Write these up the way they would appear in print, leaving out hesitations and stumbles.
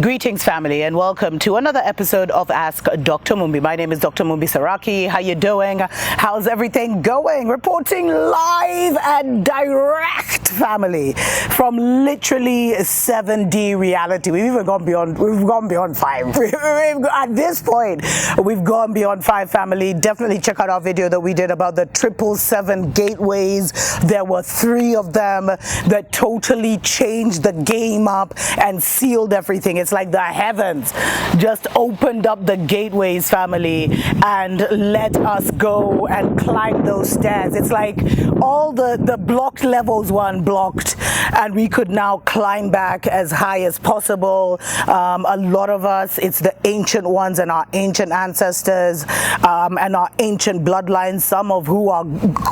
Greetings, family, and welcome to another episode of Ask Dr. Mumbi. My name is Dr. Mumbi Saraki. How you doing? How's everything going? Reporting live and direct, family, from literally 7D reality. We've gone beyond 5. At this point, we've gone beyond 5, family. Definitely check out our video that we did about the 777 gateways. There were 3 of them that totally changed the game up and sealed everything. It's like the heavens just opened up the gateways, family, and let us go and climb those stairs. It's like all the blocked levels were unblocked, and we could now climb back as high as possible. A lot of us, it's the ancient ones and our ancient ancestors and our ancient bloodlines, some of who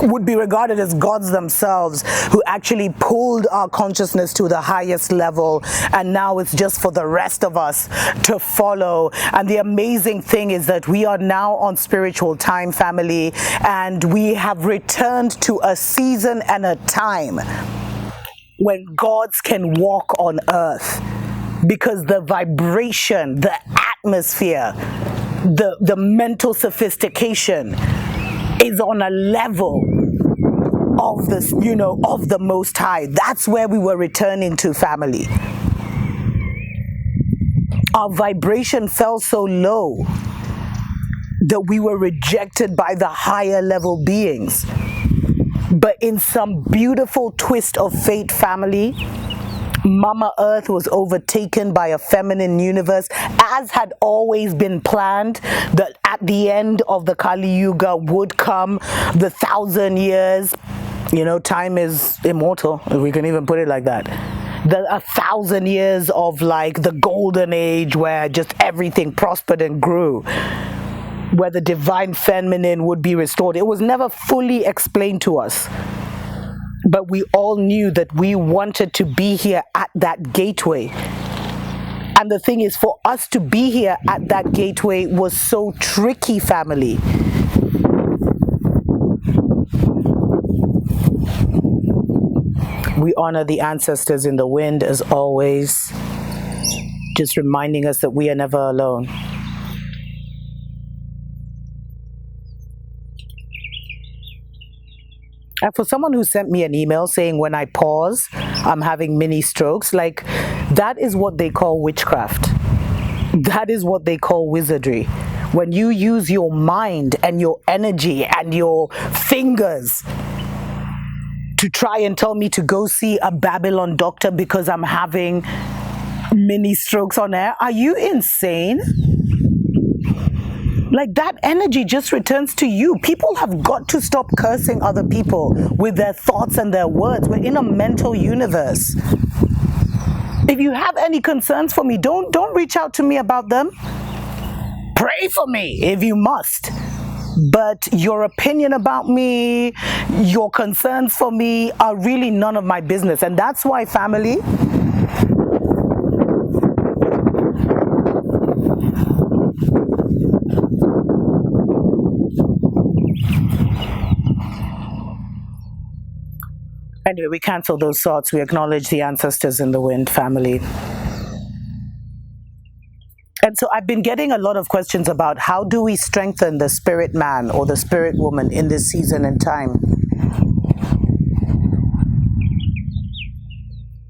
would be regarded as gods themselves, who actually pulled our consciousness to the highest level, and now it's just for the rest of us to follow. And the amazing thing is that we are now on spiritual time, family, and we have returned to a season and a time when gods can walk on earth, because the vibration, the atmosphere, the mental sophistication is on a level of this, of the Most High. That's where we were returning to, family. Our vibration fell so low that we were rejected by the higher level beings. But in some beautiful twist of fate, family, Mama Earth was overtaken by a feminine universe, as had always been planned, that at the end of the Kali Yuga would come the 1,000 years. Time is immortal, if we can even put it like that. 1,000 years of like the golden age where just everything prospered and grew, where the divine feminine would be restored. It was never fully explained to us, but we all knew that we wanted to be here at that gateway. And the thing is, for us to be here at that gateway was so tricky, family. We honor the ancestors in the wind as always, just reminding us that we are never alone. And for someone who sent me an email saying when I pause, I'm having mini strokes, like, that is what they call witchcraft. That is what they call wizardry. When you use your mind and your energy and your fingers to try and tell me to go see a Babylon doctor because I'm having mini strokes on air. Are you insane? Like, that energy just returns to you. People have got to stop cursing other people with their thoughts and their words. We're in a mental universe. If you have any concerns for me, don't reach out to me about them. Pray for me if you must. But your opinion about me, your concerns for me are really none of my business. And that's why, family, anyway, we cancel those thoughts. We acknowledge the ancestors in the wind, family. And so I've been getting a lot of questions about how do we strengthen the spirit man or the spirit woman in this season and time?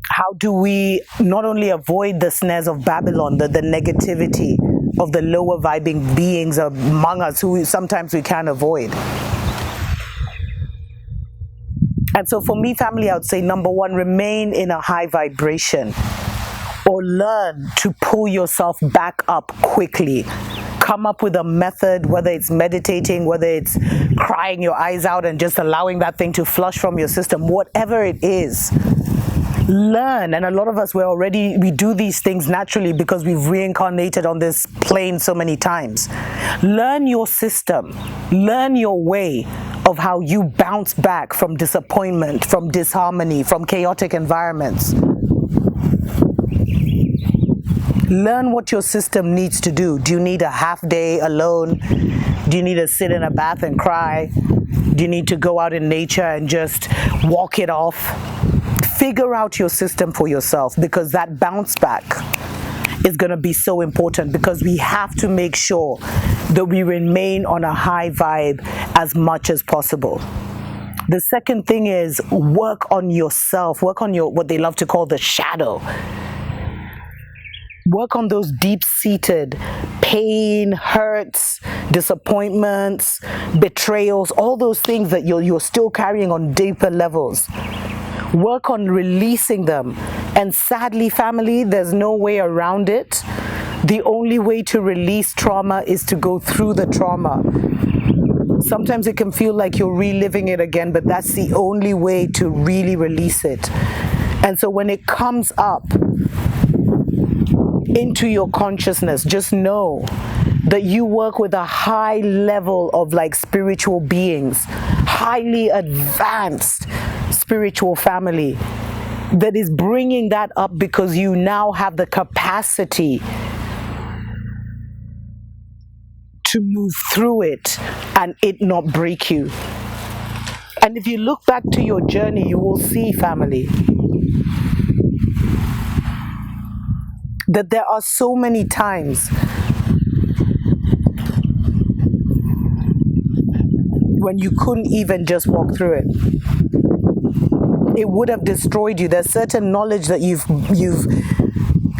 How do we not only avoid the snares of Babylon, the negativity of the lower vibing beings among us who sometimes we can't avoid? And so for me, family, I would say, number 1, remain in a high vibration, or learn to pull yourself back up quickly. Come up with a method, whether it's meditating, whether it's crying your eyes out and just allowing that thing to flush from your system, whatever it is. Learn. And a lot of us, we do these things naturally because we've reincarnated on this plane so many times. Learn your system. Learn your way of how you bounce back from disappointment, from disharmony, from chaotic environments. Learn what your system needs to do. Do you need a half day alone? Do you need to sit in a bath and cry? Do you need to go out in nature and just walk it off? Figure out your system for yourself, because that bounce back is going to be so important, because we have to make sure that we remain on a high vibe as much as possible. The second thing is work on yourself, work on your, what they love to call the shadow. Work on those deep-seated pain, hurts, disappointments, betrayals, all those things that you're still carrying on deeper levels. Work on releasing them. And sadly, family, there's no way around it. The only way to release trauma is to go through the trauma. Sometimes it can feel like you're reliving it again, but that's the only way to really release it. And so when it comes up into your consciousness, just know that you work with a high level of like spiritual beings, highly advanced spiritual family that is bringing that up, because you now have the capacity to move through it and it not break you. And if you look back to your journey, you will see, family, that there are so many times when you couldn't even just walk through it. It would have destroyed you. There's certain knowledge that you've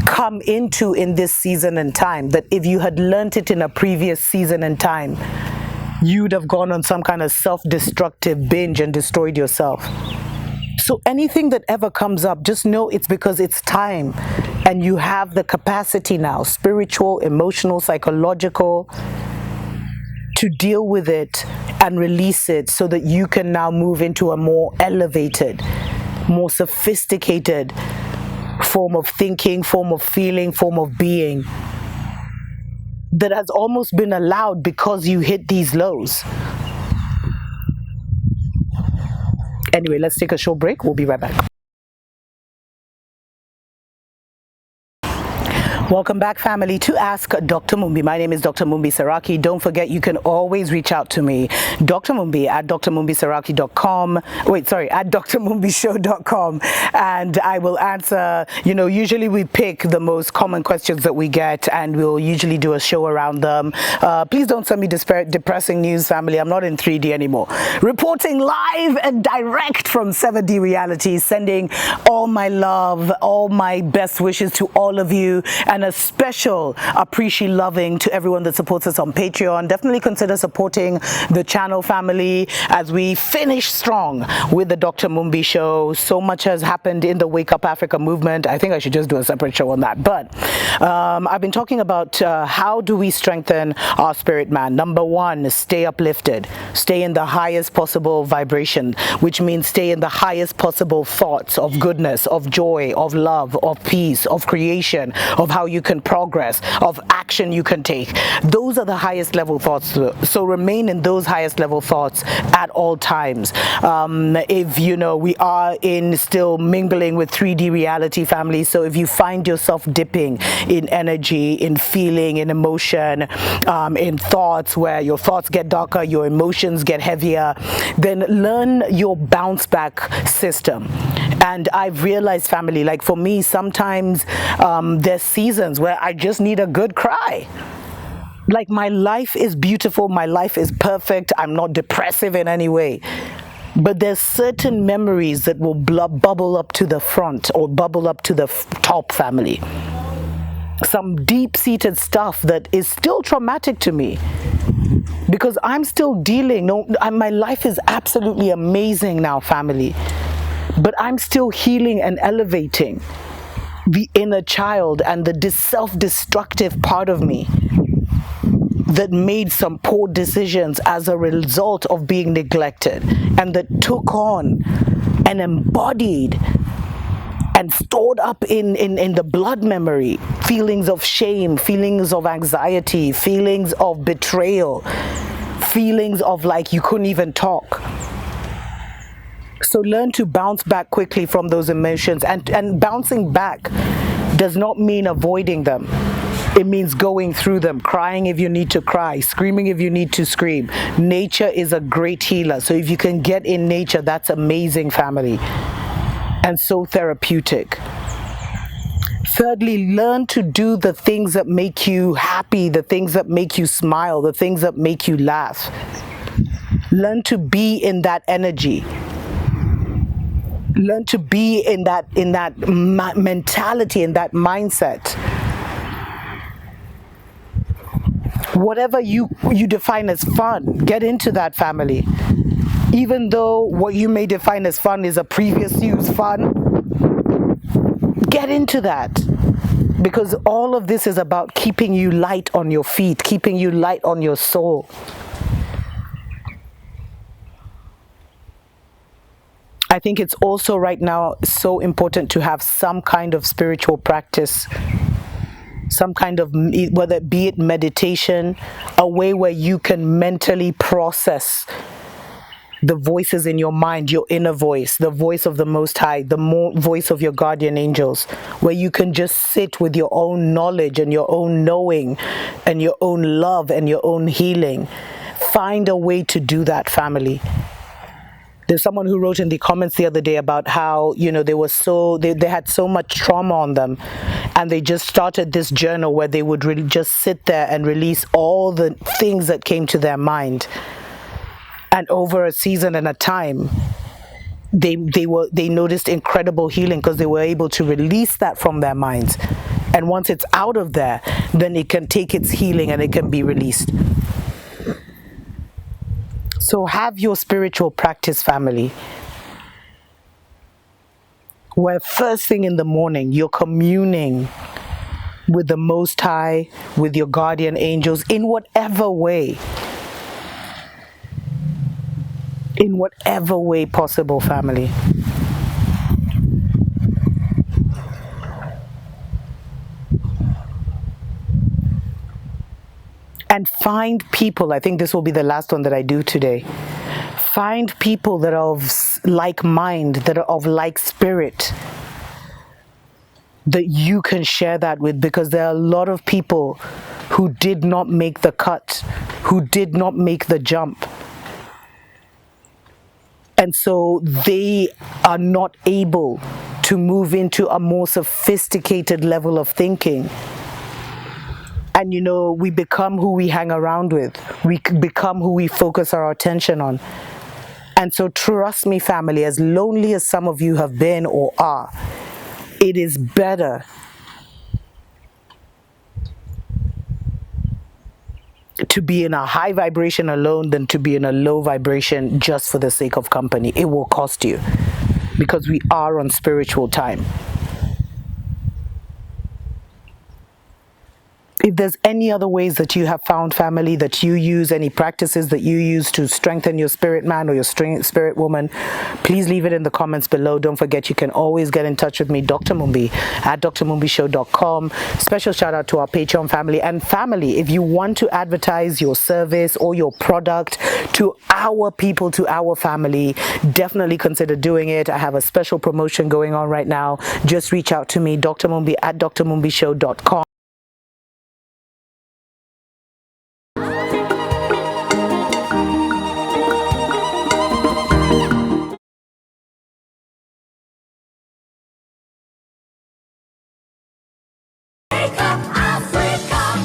come into in this season and time, that if you had learnt it in a previous season and time, you'd have gone on some kind of self-destructive binge and destroyed yourself. So anything that ever comes up, just know it's because it's time, and you have the capacity now, spiritual, emotional, psychological, to deal with it and release it, so that you can now move into a more elevated, more sophisticated form of thinking, form of feeling, form of being that has almost been allowed because you hit these lows. Anyway, let's take a short break. We'll be right back. Welcome back, family, to Ask Dr. Mumbi. My name is Dr. Mumbi Saraki. Don't forget, you can always reach out to me, Dr. Mumbi, at drmumbisaraki.com. At drmumbishow.com. And I will answer, usually we pick the most common questions that we get, and we'll usually do a show around them. Please don't send me depressing news, family. I'm not in 3D anymore. Reporting live and direct from 7D reality, sending all my love, all my best wishes to all of you, and a special appreciation loving to everyone that supports us on Patreon. Definitely consider supporting the channel, family, as we finish strong with the Dr. Mumbi show. So much has happened in the Wake Up Africa movement. I think I should just do a separate show on that. But I've been talking about how do we strengthen our spirit man. Number one, stay uplifted. Stay in the highest possible vibration, which means stay in the highest possible thoughts of goodness, of joy, of love, of peace, of creation, of how you can progress, of action you can take. Those are the highest level thoughts. So remain in those highest level thoughts at all times. If we are still mingling with 3D reality, family, so if you find yourself dipping in energy, in feeling, in emotion, in thoughts, where your thoughts get darker, your emotions get heavier, then learn your bounce back system. And I've realized, family, like for me, sometimes there's seasons where I just need a good cry. Like, my life is beautiful, my life is perfect, I'm not depressive in any way. But there's certain memories that will bubble up to the front or bubble up to the top, family. Some deep-seated stuff that is still traumatic to me, because I'm still dealing. My life is absolutely amazing now, family, but I'm still healing and elevating the inner child and the self-destructive part of me that made some poor decisions as a result of being neglected, and that took on and embodied and stored up in the blood memory feelings of shame, feelings of anxiety, feelings of betrayal, feelings of like you couldn't even talk. So learn to bounce back quickly from those emotions, and bouncing back does not mean avoiding them. It means going through them, crying if you need to cry, screaming if you need to scream. Nature is a great healer. So if you can get in nature, that's amazing, family, and so therapeutic. Thirdly, learn to do the things that make you happy, the things that make you smile, the things that make you laugh. Learn to be in that energy. Learn to be in that mentality, in that mindset. Whatever you define as fun, get into that, family. Even though what you may define as fun is a previous you's fun, get into that. Because all of this is about keeping you light on your feet, keeping you light on your soul. I think it's also right now so important to have some kind of spiritual practice, some kind of, whether it be it meditation, a way where you can mentally process the voices in your mind, your inner voice, the voice of the Most High, the voice of your guardian angels, where you can just sit with your own knowledge and your own knowing and your own love and your own healing. Find a way to do that, family. There's someone who wrote in the comments the other day about how, they had so much trauma on them, and they just started this journal where they would really just sit there and release all the things that came to their mind. And over a season and a time, they noticed incredible healing because they were able to release that from their minds. And once it's out of there, then it can take its healing and it can be released. So have your spiritual practice, family, where first thing in the morning, you're communing with the Most High, with your guardian angels, in whatever way. In whatever way possible, family. And find people, I think this will be the last one that I do today. Find people that are of like mind, that are of like spirit, that you can share that with, because there are a lot of people who did not make the cut, who did not make the jump. And so they are not able to move into a more sophisticated level of thinking. And we become who we hang around with. We become who we focus our attention on. And so trust me, family, as lonely as some of you have been or are, it is better to be in a high vibration alone than to be in a low vibration just for the sake of company. It will cost you, because we are on spiritual time. If there's any other ways that you have found, family, that you use, any practices that you use to strengthen your spirit man or your spirit woman, please leave it in the comments below. Don't forget, you can always get in touch with me, Dr. Mumbi, at drmumbishow.com. Special shout out to our Patreon family. And family, if you want to advertise your service or your product to our people, to our family, definitely consider doing it. I have a special promotion going on right now. Just reach out to me, Dr. Mumbi, at drmumbishow.com.